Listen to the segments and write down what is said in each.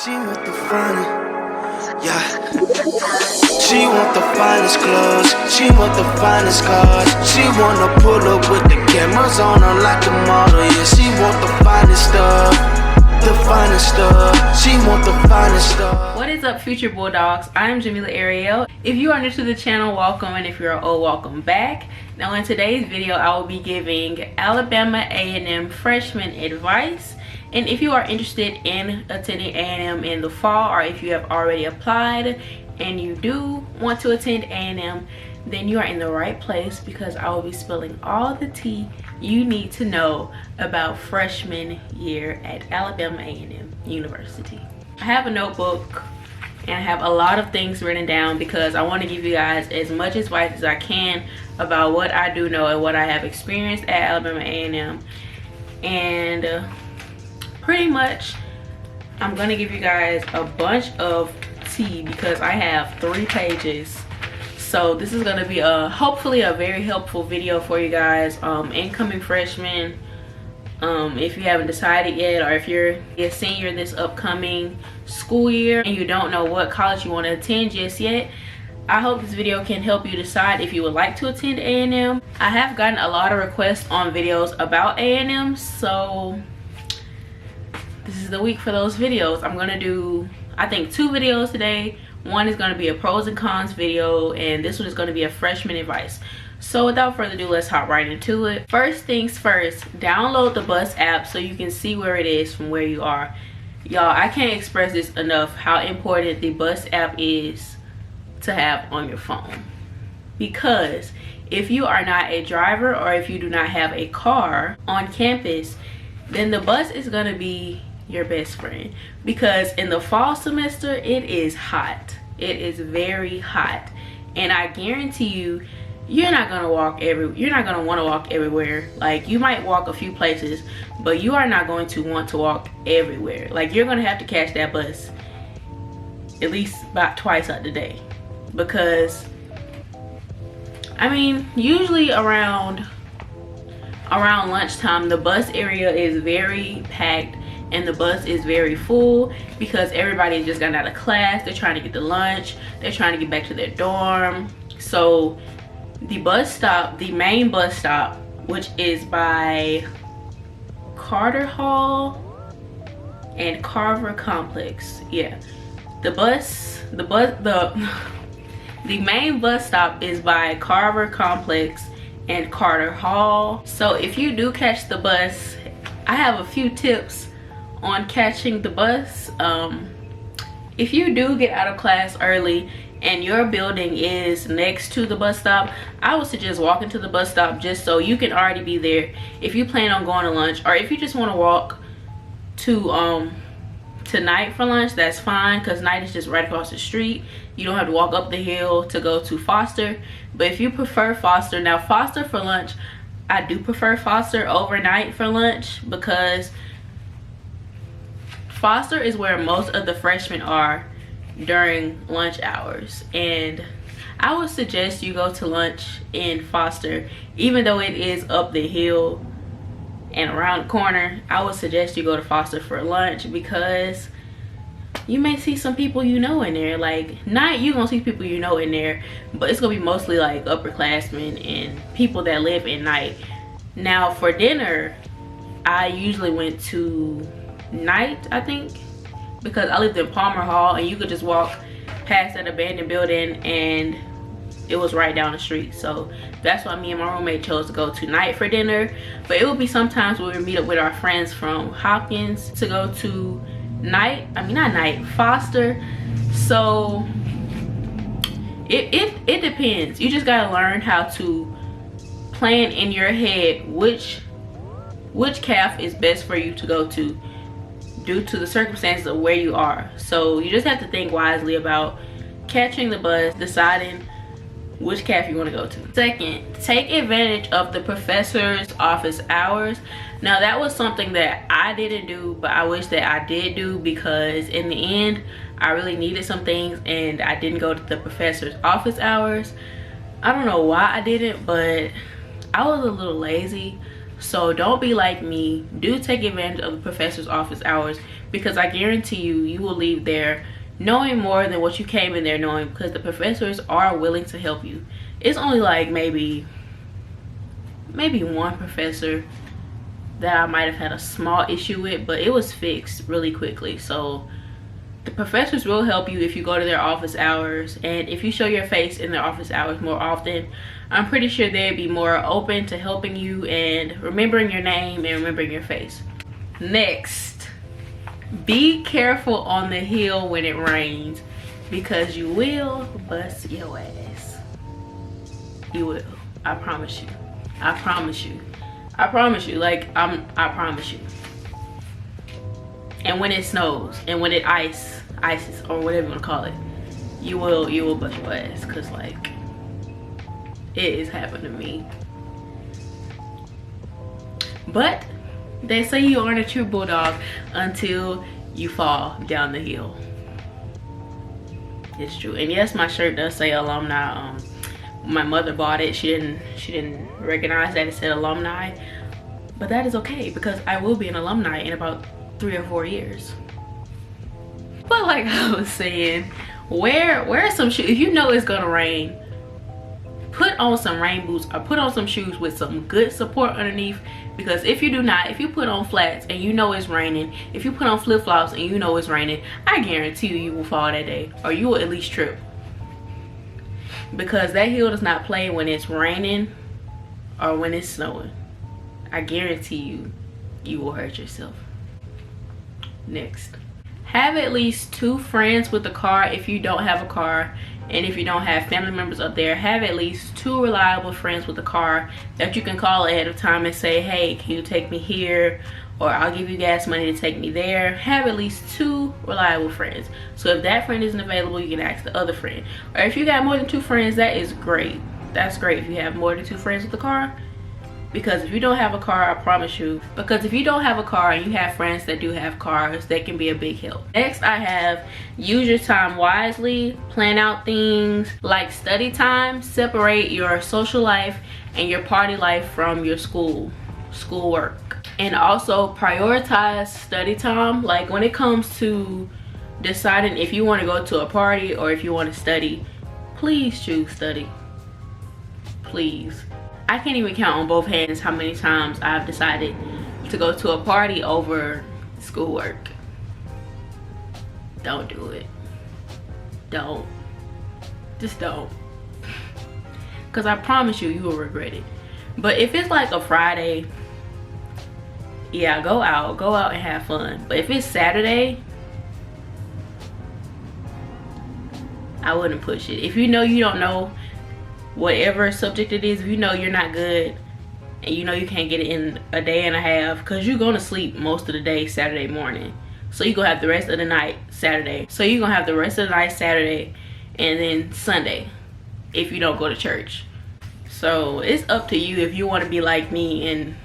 She want the finest, yeah. She want the finest clothes, she want the finest cars. She wanna pull up with the cameras on her like a model. Yeah, she want the finest stuff, the finest stuff. She want the finest stuff. What is up, future bulldogs? I am Jamila Ariel. If you are new to the channel, welcome, and if you're old, welcome back. Now in today's video, I will be giving Alabama A&M freshman advice. And if you are interested in attending A&M in the fall, or if you have already applied and you do want to attend A&M, then you are in the right place, because I will be spilling all the tea you need to know about freshman year at Alabama A&M University. I have a notebook and I have a lot of things written down because I want to give you guys as much advice as I can about what I do know and what I have experienced at Alabama A&M. And pretty much I'm gonna give you guys a bunch of tea because I have 3 pages. So this is gonna be hopefully a very helpful video for you guys, incoming freshmen. If you haven't decided yet, or if you're a senior this upcoming school year and you don't know what college you want to attend just yet, I hope this video can help you decide if you would like to attend A&M. I have gotten a lot of requests on videos about A&M, so this is the week for those videos. I'm gonna do, I think, 2 videos today. One is gonna be a pros and cons video, and this one is gonna be a freshman advice. So without further ado, let's hop right into it. First things first, download the bus app so you can see where it is from where you are. Y'all, I can't express this enough how important the bus app is to have on your phone. Because if you are not a driver, or if you do not have a car on campus, then the bus is gonna be your best friend. Because in the fall semester, it is hot. It is very hot, and I guarantee you, you're not gonna want to walk everywhere. Like, you might walk a few places, but you are not going to want to walk everywhere. Like, you're gonna have to catch that bus at least about twice out the day, because I mean, usually around lunchtime, the bus area is very packed and the bus is very full, because everybody just got out of class, they're trying to get to lunch, they're trying to get back to their dorm. So the bus stop, the main bus stop, which is by Carter Hall and Carver Complex, yeah, the main bus stop is by Carver Complex and Carter Hall. So if you do catch the bus, I have a few tips on catching the bus. If you do get out of class early and your building is next to the bus stop, I would suggest walking to the bus stop just so you can already be there if you plan on going to lunch, or if you just want to walk to Night for lunch, that's fine, because Night is just right across the street. You don't have to walk up the hill to go to Foster. But if you prefer Foster, now Foster for lunch, I do prefer Foster over Night for lunch, because Foster is where most of the freshmen are during lunch hours, and I would suggest you go to lunch in Foster. Even though it is up the hill and around the corner, I would suggest you go to Foster for lunch, because you may see some people you know in there. Like, Night, you're gonna see people you know in there, but it's gonna be mostly like upperclassmen and people that live in Night. Now for dinner, I usually went to Night, I think, because I lived in Palmer Hall and you could just walk past that abandoned building and it was right down the street. So that's why me and my roommate chose to go to Night for dinner. But it would be sometimes we would meet up with our friends from Hopkins to go to Foster. So it depends. You just gotta learn how to plan in your head which calf is best for you to go to, due to the circumstances of where you are. So you just have to think wisely about catching the bus, deciding which calf you want to go to. Second, take advantage of the professor's office hours. Now that was something that I didn't do, but I wish that I did do, because in the end I really needed some things and I didn't go to the professor's office hours. I don't know why I didn't, but I was a little lazy. So don't be like me. Do take advantage of the professor's office hours, because I guarantee you, you will leave there knowing more than what you came in there knowing, because the professors are willing to help you. It's only like maybe one professor that I might have had a small issue with, but it was fixed really quickly. So the professors will help you if you go to their office hours, and if you show your face in their office hours more often, I'm pretty sure they'd be more open to helping you and remembering your name and remembering your face. Next, be careful on the hill when it rains, because you will bust your ass. You will. I promise you. I promise you. I promise you. Like, I promise you. And when it snows and when it ices or whatever you want to call it, you will bust your ass, because like it has happened to me. But they say you aren't a true bulldog until you fall down the hill. It's true. And yes, my shirt does say alumni. My mother bought it. She didn't recognize that it said alumni, but that is okay, because I will be an alumni in about 3 or 4 years. But like I was saying, wear some shoes. If you know it's gonna rain, put on some rain boots or put on some shoes with some good support underneath, because if you do not, if you put on flats and you know it's raining, if you put on flip-flops and you know it's raining, I guarantee you will fall that day, or you will at least trip, because that hill does not play when it's raining or when it's snowing. I guarantee you will hurt yourself. Next, have at least 2 friends with a car if you don't have a car, and if you don't have family members up there, have at least 2 reliable friends with a car that you can call ahead of time and say, hey, can you take me here, or I'll give you gas money to take me there. Have at least 2 reliable friends, so if that friend isn't available, you can ask the other friend. Or if you got more than 2 friends, that is great. That's great if you have more than 2 friends with a car. Because if you don't have a car, I promise you, because if you don't have a car and you have friends that do have cars, that can be a big help. Next, I have use your time wisely. Plan out things like study time. Separate your social life and your party life from your schoolwork. And also prioritize study time. Like when it comes to deciding if you want to go to a party or if you want to study, please choose study. Please. I can't even count on both hands how many times I've decided to go to a party over schoolwork. Don't do it. Don't. Just don't. Because I promise you, you will regret it. But if it's like a Friday, yeah, go out and have fun. But if it's Saturday, I wouldn't push it. If you know you don't know whatever subject it is, if you know you're not good and you know you can't get it in a day and a half, because you're going to sleep most of the day Saturday morning, so you're going to have the rest of the night Saturday, so you're going to have the rest of the night Saturday and then Sunday if you don't go to church. So it's up to you if you want to be like me and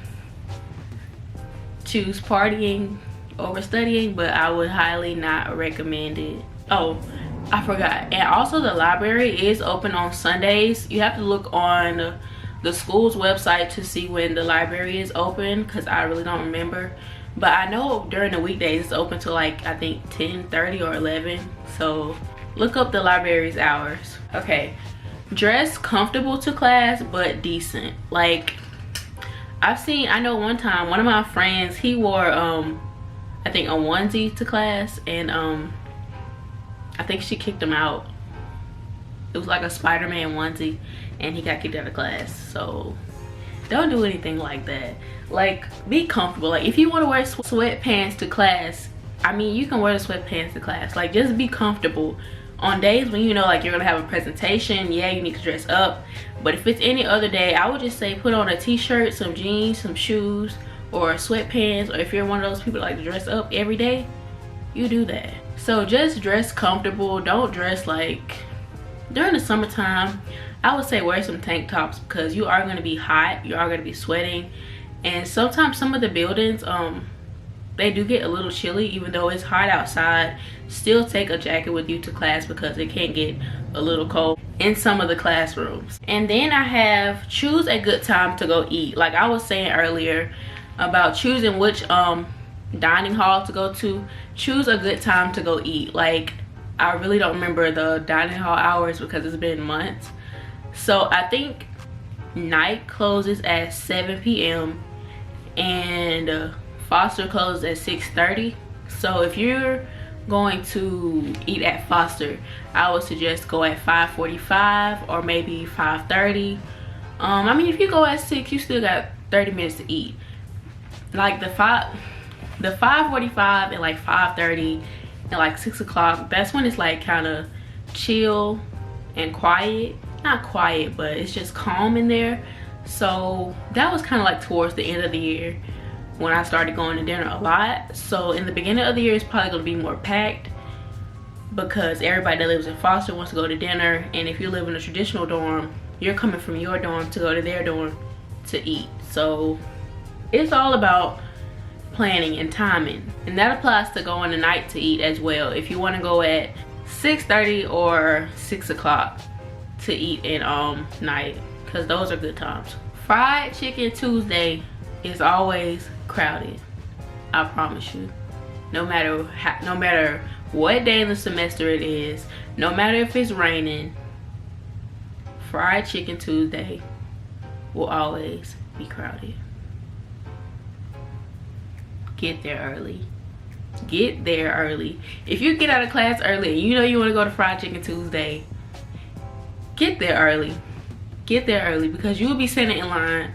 choose partying over studying, but I would highly not recommend it. Oh, I forgot. And also the library is open on Sundays. You have to look on the school's website to see when the library is open, because I really don't remember. But I know during the weekdays it's open to like, I think 10:30 or 11. So look up the library's hours. Okay, dress comfortable to class but decent. Like I know one time one of my friends, he wore I think a onesie to class, and I think she kicked him out. It was like a Spider-Man onesie and he got kicked out of class. So don't do anything like that. Like, be comfortable. Like if you want to wear sweatpants to class, I mean, you can wear the sweatpants to class. Like, just be comfortable. On days when you know like you're gonna have a presentation, yeah, you need to dress up. But if it's any other day, I would just say put on a t-shirt, some jeans, some shoes, or sweatpants. Or if you're one of those people that like to dress up every day, you do that. So just dress comfortable. Don't dress like, during the summertime, I would say wear some tank tops, because you are going to be hot, you are going to be sweating, and sometimes some of the buildings they do get a little chilly. Even though it's hot outside, still take a jacket with you to class, because it can get a little cold in some of the classrooms. And then I have choose a good time to go eat. Like I was saying earlier about choosing which dining hall to go to, choose a good time to go eat. Like, I really don't remember the dining hall hours because it's been months. So I think night closes at 7 p.m. and Foster closes at 6:30. So if you're going to eat at Foster, I would suggest go at 5:45 or maybe 5:30. I mean, if you go at 6, you still got 30 minutes to eat. Like the 5:45 and like 5:30 and like 6 o'clock, that's when it's like kind of chill and quiet. Not quiet, but it's just calm in there. So that was kind of like towards the end of the year when I started going to dinner a lot. So in the beginning of the year, it's probably going to be more packed because everybody that lives in Foster wants to go to dinner, and if you live in a traditional dorm, you're coming from your dorm to go to their dorm to eat. So it's all about planning and timing, and that applies to going the night to eat as well. If you want to go at 6:30 or 6 o'clock to eat in night, because those are good times. Fried Chicken Tuesday is always crowded, I promise you. No matter what day of the semester it is, no matter if it's raining, Fried Chicken Tuesday will always be crowded. Get there early. Get there early. If you get out of class early and you know you want to go to Fried Chicken Tuesday, get there early. Get there early, because you will be sitting in line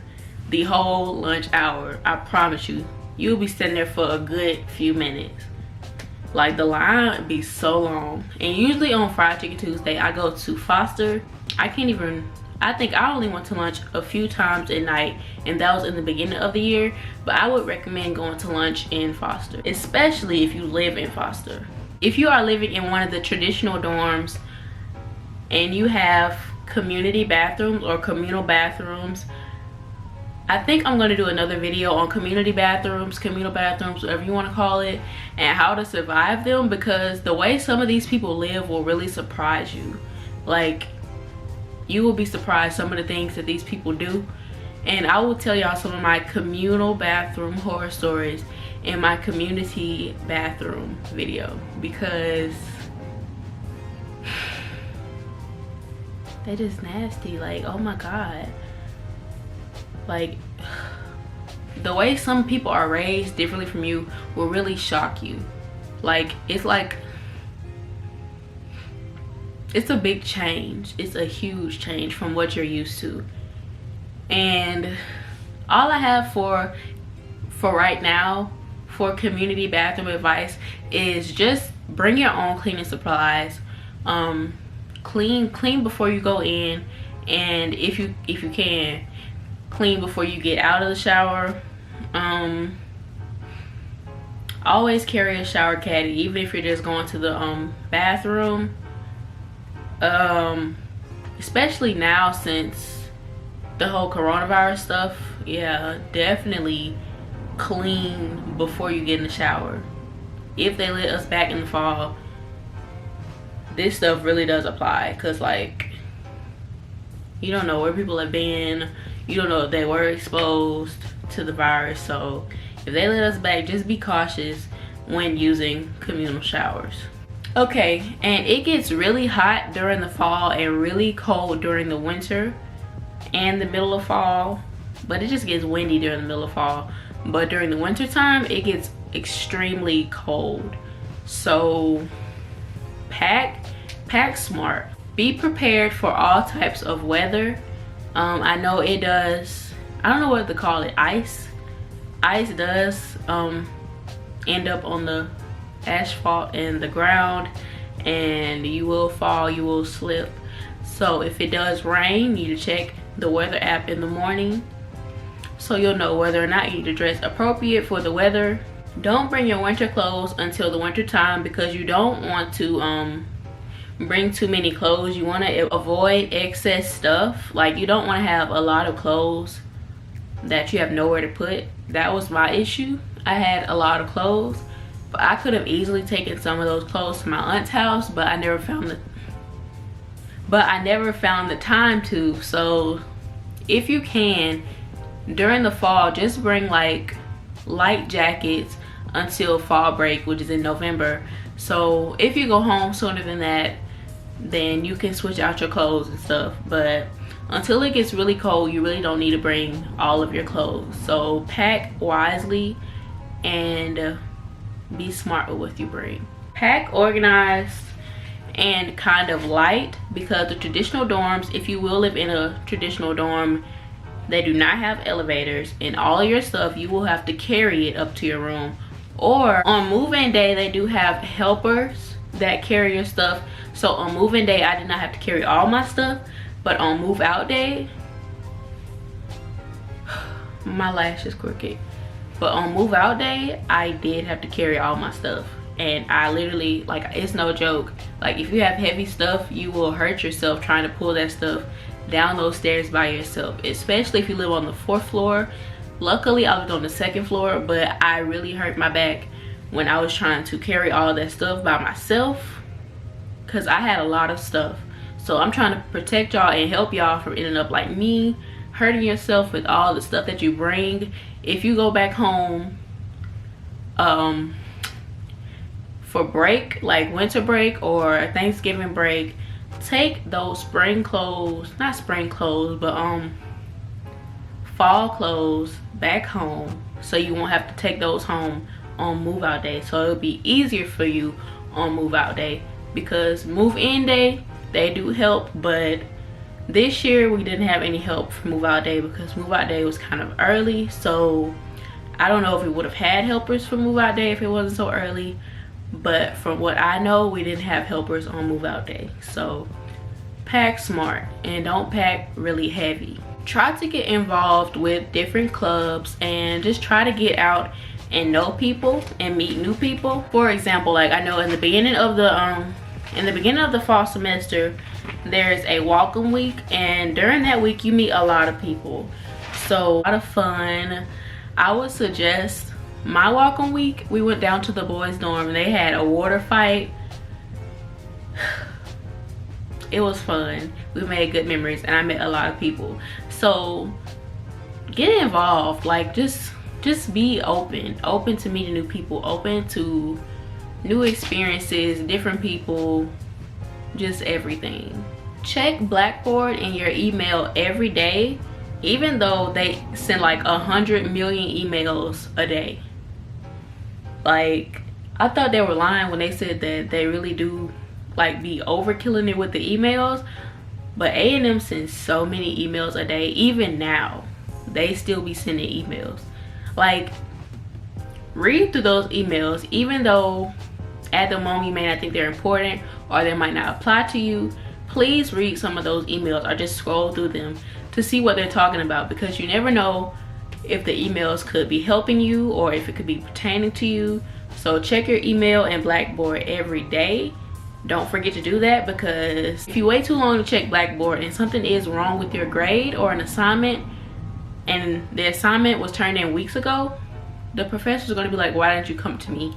the whole lunch hour. I promise you. You'll be sitting there for a good few minutes. Like, the line be so long. And usually on Fried Chicken Tuesday, I go to Foster. I think I only went to lunch a few times at night, and that was in the beginning of the year. But I would recommend going to lunch in Foster, especially if you live in Foster. If you are living in one of the traditional dorms and you have community bathrooms or communal bathrooms, I think I'm going to do another video on community bathrooms, communal bathrooms, whatever you want to call it, and how to survive them, because the way some of these people live will really surprise you. Like, you will be surprised some of the things that these people do. And I will tell y'all some of my communal bathroom horror stories in my community bathroom video, because they're just nasty. Like, oh my god. Like, the way some people are raised differently from you will really shock you. Like, it's a big change. It's a huge change from what you're used to. And all I have for right now for community bathroom advice is just bring your own cleaning supplies. Clean before you go in, and if you can, clean before you get out of the shower. Always carry a shower caddy, even if you're just going to the bathroom. Especially now since the whole coronavirus stuff. Yeah, definitely clean before you get in the shower. If they let us back in the fall, this stuff really does apply, because like, you don't know where people have been, you don't know if they were exposed to the virus. So if they let us back, just be cautious when using communal showers. Okay, and it gets really hot during the fall and really cold during the winter and the middle of fall, but it just gets windy during the middle of fall. But during the winter time, it gets extremely cold. So pack smart. Be prepared for all types of weather. I know it does, I don't know what to call it, ice does end up on the asphalt and the ground, and you will fall, you will slip. So if it does rain, you need to check the weather app in the morning so you'll know whether or not you need to dress appropriate for the weather. Don't bring your winter clothes until the winter time, because you don't want to bring too many clothes. You want to avoid excess stuff. Like, you don't want to have a lot of clothes that you have nowhere to put. That was my issue. I had a lot of clothes, but I could have easily taken some of those clothes to my aunt's house, but I never found the time to. So if you can, during the fall, just bring like light jackets, until fall break, which is in November. So if you go home sooner than that, then you can switch out your clothes and stuff. But until it gets really cold, you really don't need to bring all of your clothes. So pack wisely and be smart with what you bring. Pack organized and kind of light, because the traditional dorms, if you will live in a traditional dorm, they do not have elevators, and all your stuff you will have to carry it up to your room. Or on move-in day, they do have helpers that carry your stuff. So on move-in day, I did not have to carry all my stuff, but on move-out day, my lash is crooked. But on move-out day, I did have to carry all my stuff. And I literally, like, it's no joke. Like, if you have heavy stuff, you will hurt yourself trying to pull that stuff down those stairs by yourself, especially if you live on the 4th floor. Luckily, I lived on the 2nd floor, but I really hurt my back when I was trying to carry all that stuff by myself, because I had a lot of stuff. So I'm trying to protect y'all and help y'all from ending up like me, hurting yourself with all the stuff that you bring. If you go back home for break, like winter break or Thanksgiving break, take those spring clothes, not spring clothes, but fall clothes back home, so you won't have to take those home on move out day. So it'll be easier for you on move out day, because move in day, they do help, but this year we didn't have any help for move out day because move out day was kind of early. So I don't know if we would have had helpers for move out day if it wasn't so early. But from what I know, we didn't have helpers on move out day. So pack smart and don't pack really heavy. Try to get involved with different clubs and just try to get out and know people and meet new people. For example, like I know in the beginning of the fall semester, there's a welcome week, and during that week you meet a lot of people. So a lot of fun. I would suggest my welcome week, we went down to the boys dorm and they had a water fight. It was fun. We made good memories and I met a lot of people. So get involved, like just be open to meeting new people, open to new experiences, different people, just everything. Check Blackboard in your email every day, even though they send like 100 million emails a day. Like, I thought they were lying when they said that they really do like be overkilling it with the emails, but A&M sends so many emails a day. Even now they still be sending emails. Like, read through those emails, even though at the moment you may not think they're important or they might not apply to you. Please read some of those emails or just scroll through them to see what they're talking about, because you never know if the emails could be helping you or if it could be pertaining to you. So check your email and Blackboard every day. Don't forget to do that, because if you wait too long to check Blackboard and something is wrong with your grade or an assignment, and the assignment was turned in weeks ago, the professor's going to be like, why didn't you come to me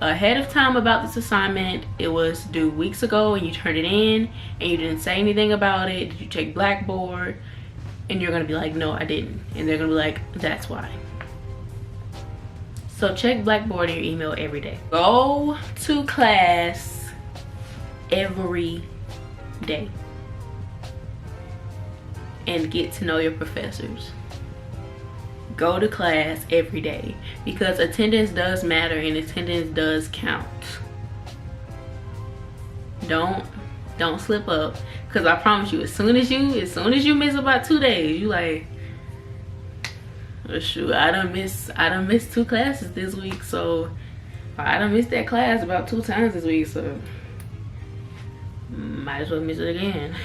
ahead of time about this assignment? It was due weeks ago and you turned it in and you didn't say anything about it. Did you check Blackboard? And you're going to be like, no, I didn't. And they're going to be like, that's why. So check Blackboard in your email every day. Go to class every day and get to know your professors. Go to class every day, because attendance does matter and attendance does count. Don't slip up, because I promise you, as soon as you miss about 2 days, you like, oh shoot, I done missed 2 classes this week, so I done missed that class about 2 times this week, so might as well miss it again.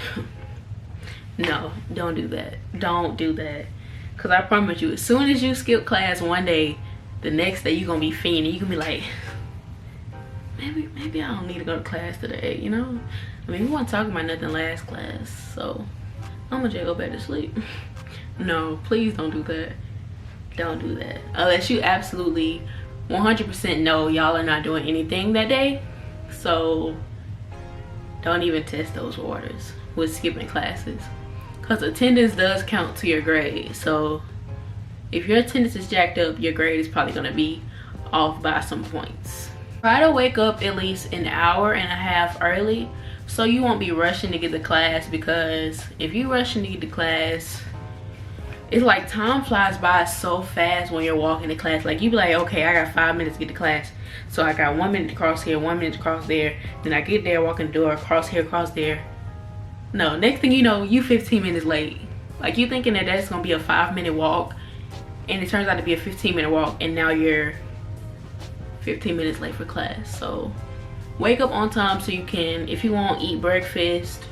No, don't do that. Don't do that. Because I promise you, as soon as you skip class one day, the next day you're going to be fiending. You can be like, maybe I don't need to go to class today, you know? I mean, we weren't talking about nothing last class, so I'm going to just go back to sleep. No, please don't do that. Don't do that. Unless you absolutely 100% know y'all are not doing anything that day. So don't even test those waters with skipping classes, because attendance does count to your grade. So if your attendance is jacked up, your grade is probably going to be off by some points. Try to wake up at least an hour and a half early so you won't be rushing to get to class, because if you rushing to get to class, it's like time flies by so fast when you're walking to class. Like you be like, okay, I got 5 minutes to get to class, so I got 1 minute to cross here, 1 minute to cross there, then I get there, walk in the door, cross here, cross there. No, next thing you know, you 15 minutes late. Like you thinking that that's gonna be a 5-minute walk, and it turns out to be a 15-minute walk, and now you're 15 minutes late for class. So wake up on time so you can, if you want, eat breakfast,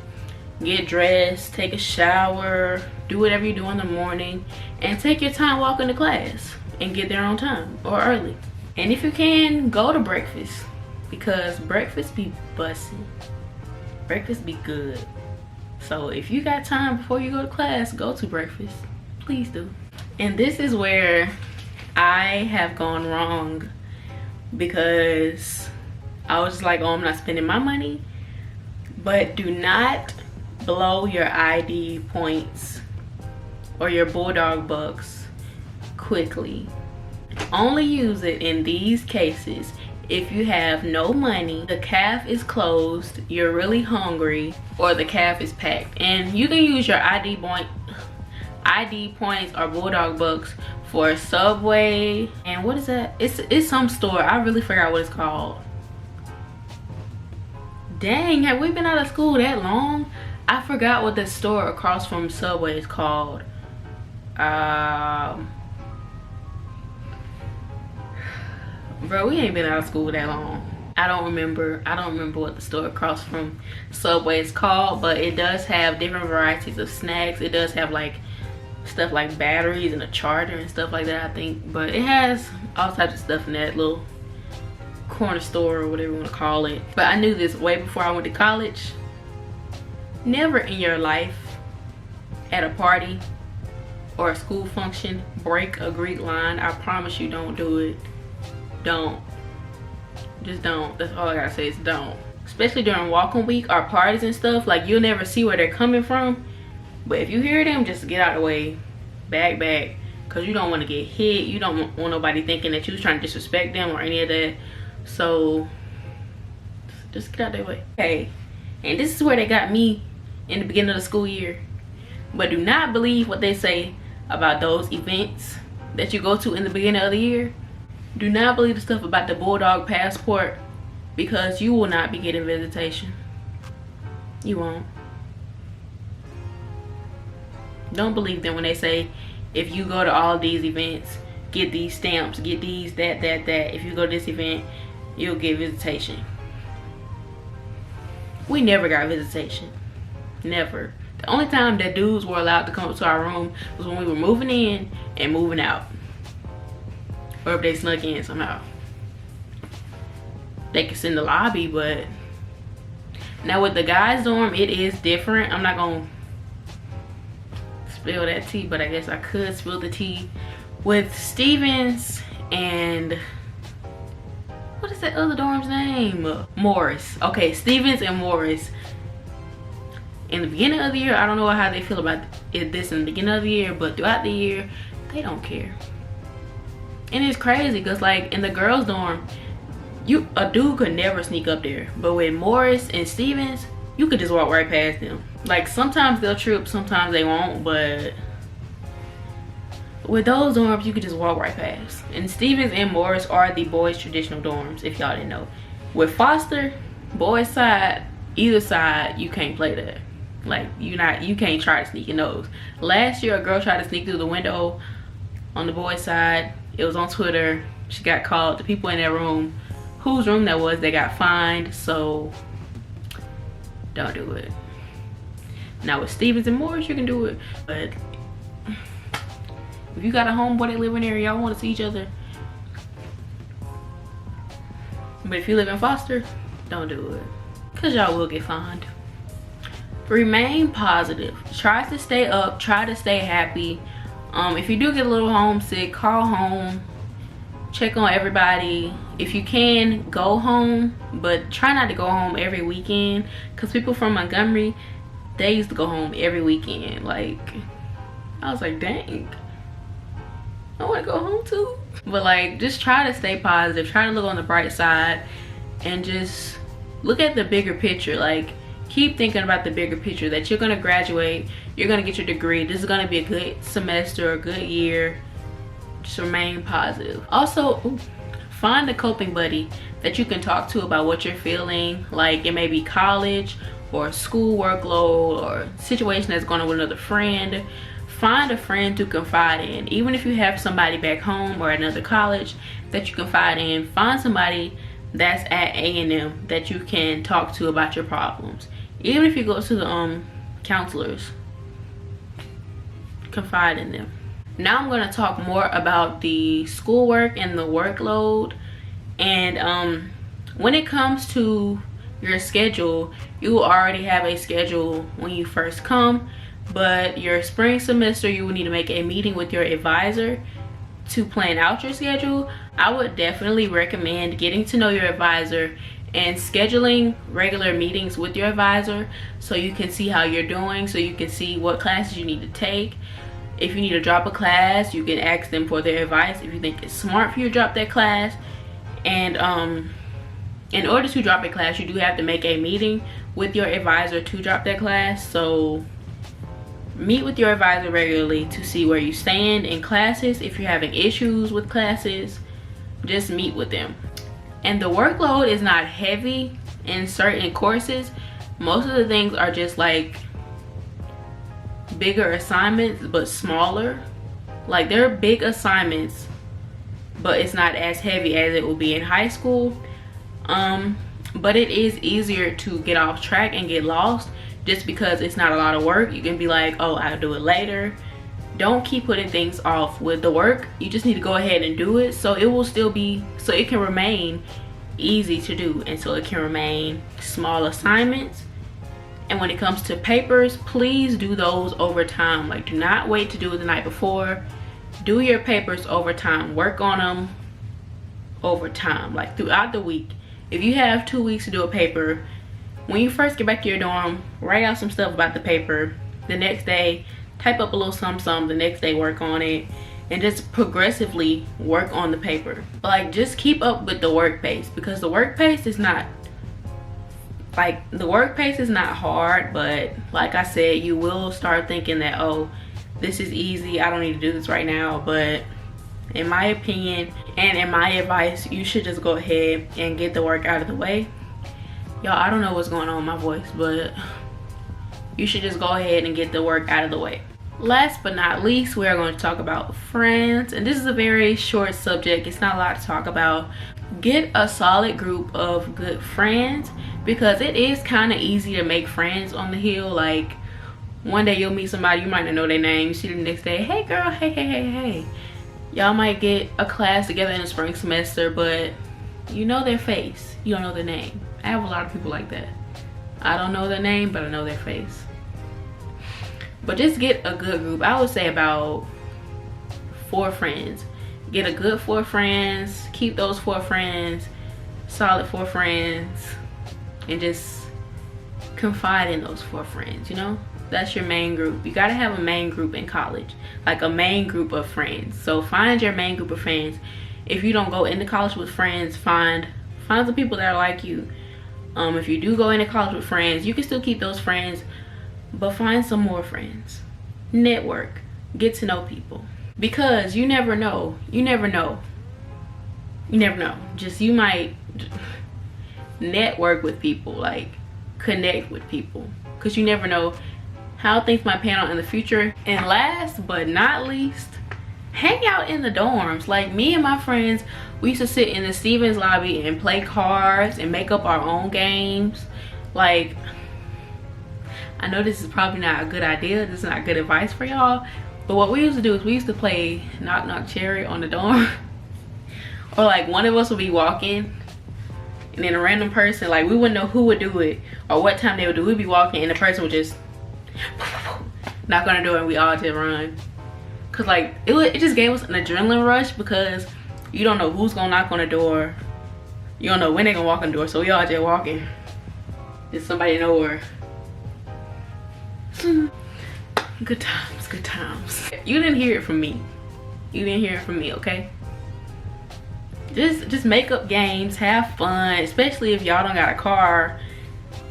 get dressed, take a shower, do whatever you do in the morning, and take your time walking to class and get there on time or early. And if you can, go to breakfast, because breakfast be bussin'. Breakfast be good. So if you got time before you go to class, go to breakfast. Please do. And this is where I have gone wrong, because I was just like, oh, I'm not spending my money. But do not blow your ID points or your bulldog bucks quickly. Only use it in these cases if you have no money, the calf is closed, you're really hungry, or the calf is packed. And you can use your ID points or bulldog bucks for Subway, and what is that? It's some store. I really forgot what it's called. Dang, have we been out of school that long? I forgot what the store across from Subway is called. Bro, we ain't been out of school that long. I don't remember what the store across from Subway is called, but it does have different varieties of snacks. It does have like stuff like batteries and a charger and stuff like that, I think. But it has all types of stuff in that little corner store or whatever you want to call it. But I knew this way before I went to college. Never in your life at a party or a school function break a Greek line. I promise you, don't do it. Don't. Just don't. That's all I gotta say is don't. Especially during walking week or parties and stuff, like you'll never see where they're coming from. But if you hear them, just get out of the way. Back, because you don't want to get hit. You don't want nobody thinking that you was trying to disrespect them or any of that. So just get out of their way. Okay, and this is where they got me in the beginning of the school year. But do not believe what they say about those events that you go to in the beginning of the year. Do not believe the stuff about the bulldog passport, because you will not be getting visitation. You won't. Don't believe them when they say if you go to all these events, get these stamps, get these, that. If you go to this event, you'll get visitation. We never got visitation. Never. The only time that dudes were allowed to come up to our room was when we were moving in and moving out. Or if they snuck in somehow. They could sit in the lobby, but now with the guys' dorm, it is different. I'm not gonna spill that tea, but I guess I could spill the tea. With Stevens and what is that other dorm's name? Morris. Okay, Stevens and Morris. In the beginning of the year, I don't know how they feel about this in the beginning of the year, but throughout the year, they don't care. And it's crazy because like in the girls' dorm, a dude could never sneak up there. But with Morris and Stevens, you could just walk right past them. Like sometimes they'll trip, sometimes they won't, but with those dorms, you could just walk right past. And Stevens and Morris are the boys' traditional dorms, if y'all didn't know. With Foster, boys' side, either side, you can't play that. Like you can't try to sneak in those. Last year, a girl tried to sneak through the window on the boys' side. It was on Twitter. She got called. The people in that room, whose room that was, they got fined. So don't do it. Now with Stevens and Morris, you can do it. But if you got a homeboy that live in there, y'all want to see each other. But if you live in Foster, don't do it, because y'all will get fined. Remain positive. Try to stay up. Try to stay happy. If you do get a little homesick, call home. Check on everybody. If you can, go home, but try not to go home every weekend, because people from Montgomery, they used to go home every weekend. Like, I was like, dang, I want to go home too. But like, just try to stay positive, try to look on the bright side, and just look at the bigger picture. Like, keep thinking about the bigger picture, that you're gonna graduate, you're gonna get your degree, this is gonna be a good semester, a good year. Just remain positive. Also, find a coping buddy that you can talk to about what you're feeling. Like, it may be college or school workload or situation that's going on with another friend. Find a friend to confide in. Even if you have somebody back home or another college that you confide in, find somebody that's at A&M that you can talk to about your problems. Even if you go to the counselors, confide in them. Now I'm going to talk more about the schoolwork and the workload. And when it comes to your schedule, you will already have a schedule when you first come, but your spring semester you will need to make a meeting with your advisor to plan out your schedule. I would definitely recommend getting to know your advisor and scheduling regular meetings with your advisor so you can see how you're doing, so you can see what classes you need to take. If you need to drop a class, you can ask them for their advice if you think it's smart for you to drop that class. And in order to drop a class, you do have to make a meeting with your advisor to drop that class. So meet with your advisor regularly to see where you stand in classes. If you're having issues with classes, just meet with them. And the workload is not heavy in certain courses. Most of the things are just like bigger assignments but smaller. Like, they're big assignments but it's not as heavy as it will be in high school. But it is easier to get off track and get lost just because it's not a lot of work. You can be like, oh, I'll do it later. Don't keep putting things off with the work. You just need to go ahead and do it, so it will still be, so it can remain easy to do, and so it can remain small assignments. And when it comes to papers, please do those over time. Like, do not wait to do it the night before. Do your papers over time. Work on them over time, like throughout the week. If you have 2 weeks to do a paper, when you first get back to your dorm, write out some stuff about the paper. The next day, type up a little something. The next day, work on it, and just progressively work on the paper. Like, just keep up with the work pace, because the work pace is not hard, but like I said, you will start thinking that, oh, this is easy, I don't need to do this right now. But in my opinion and in my advice, you should just go ahead and get the work out of the way. Y'all, I don't know what's going on with my voice, but you should just go ahead and get the work out of the way. Last but not least, we are going to talk about friends, and this is a very short subject. It's not a lot to talk about. Get a solid group of good friends, because it is kind of easy to make friends on the hill. Like, one day you'll meet somebody, you might not know their name, you see them the next day, hey girl, hey. Y'all might get a class together in the spring semester, but you know their face, you don't know their name. I have a lot of people like that. I don't know their name, but I know their face. But just get a good group. I would say about 4 friends. Get a good 4 friends, keep those 4 friends, solid 4 friends, and just confide in those 4 friends, you know? That's your main group. You gotta have a main group in college, like a main group of friends. So find your main group of friends. If you don't go into college with friends, find some people that are like you. If you do go into college with friends, you can still keep those friends, but find some more friends. Network, get to know people, because you never know. Just, you might network with people, like connect with people, because you never know how things might pan out in the future. And last but not least, hang out in the dorms. Like, me and my friends, we used to sit in the Stevens lobby and play cards and make up our own games. Like, I know this is probably not a good idea, this is not good advice for y'all, but what we used to do is we used to play knock knock cherry on the dorm. Or like, one of us would be walking and then a random person, like, we wouldn't know who would do it or what time they would do it. We'd be walking and the person would just knock on the door and we all just run. Cause like, it just gave us an adrenaline rush, because you don't know who's gonna knock on the door, you don't know when they're gonna walk on the door, so we all just walking. There's somebody nowhere. Good times, good times. You didn't hear it from me. You didn't hear it from me, okay? just make up games, have fun, especially if y'all don't got a car.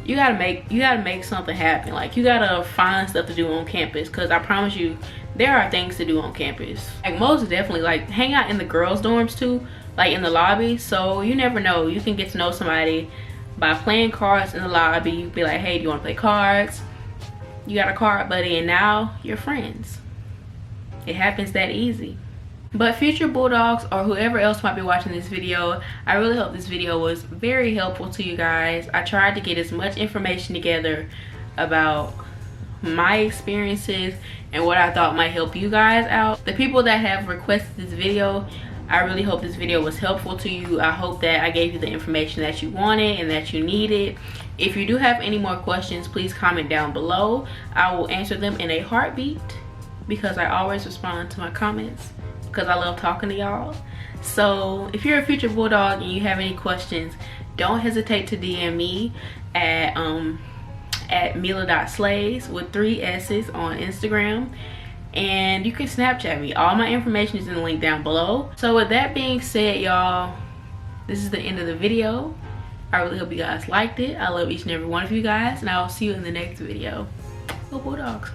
You gotta make something happen. Like, you gotta find stuff to do on campus, because I promise you there are things to do on campus. Like, most definitely, like, hang out in the girls' dorms too, like in the lobby. So you never know, you can get to know somebody by playing cards in the lobby. You be like, hey, do you want to play cards? You got a card buddy, and now you're friends. It happens that easy. But future bulldogs, or whoever else might be watching this video, I really hope this video was very helpful to you guys. I tried to get as much information together about my experiences and what I thought might help you guys out. The people that have requested this video, I really hope this video was helpful to you. I hope that I gave you the information that you wanted and that you needed. If you do have any more questions, please comment down below. I will answer them in a heartbeat, because I always respond to my comments, because I love talking to y'all. So if you're a future bulldog and you have any questions, don't hesitate to DM me at milah.slays with 3 S's on Instagram, and you can Snapchat me. All my information is in the link down below. So with that being said, y'all, this is the end of the video. I really hope you guys liked it. I love each and every one of you guys, and I will see you in the next video. Go Bulldogs.